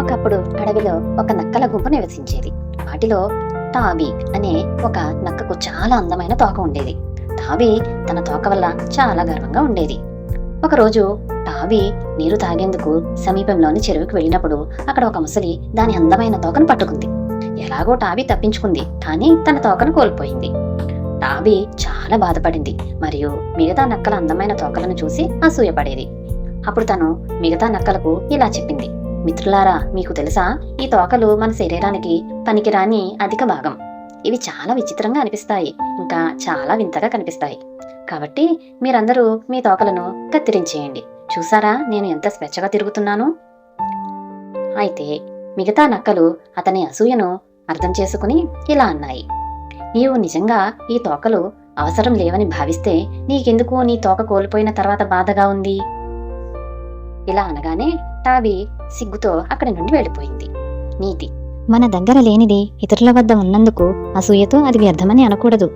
ఒకప్పుడు అడవిలో ఒక నక్కల గుంపు నివసించేది. వాటిలో టాబీ అనే ఒక నక్కకు చాలా అందమైన తోక ఉండేది. టాబీ తన తోక వల్ల చాలా గర్వంగా ఉండేది. ఒకరోజు టాబీ నీరు తాగేందుకు సమీపంలోని చెరువుకి వెళ్ళినప్పుడు అక్కడ ఒక ముసలి దాని అందమైన తోకను పట్టుకుంది. ఎలాగో టాబీ తప్పించుకుంది, కానీ తన తోకను కోల్పోయింది. టాబీ చాలా బాధపడింది మరియు మిగతా నక్కల అందమైన తోకలను చూసి అసూయపడేది. అప్పుడు తను మిగతా నక్కలకు ఇలా చెప్పింది, మిత్రులారా, మీకు తెలుసా, ఈ తోకలు మన శరీరానికి పనికిరాని అధిక భాగం. ఇవి చాలా విచిత్రంగా అనిపిస్తాయి, ఇంకా చాలా వింతగా కనిపిస్తాయి. కాబట్టి మీరందరూ మీ తోకలను కత్తిరించేయండి. చూసారా నేను ఎంత స్వేచ్ఛగా తిరుగుతున్నాను? అయితే మిగతా నక్కలు అతని అసూయను అర్థం చేసుకుని ఇలా అన్నాయి, నీవు నిజంగా ఈ తోకలు అవసరం లేవని భావిస్తే నీకెందుకు నీ తోక కోల్పోయిన తర్వాత బాధగా ఉంది? ఇలా అనగానే టాబీ సిగ్గుతో అక్కడి నుండి వెళ్ళిపోయింది. నీతి: మన దగ్గర లేనిది ఇతరుల వద్ద ఉన్నందుకు అసూయతో అది వ్యర్థమని అనకూడదు.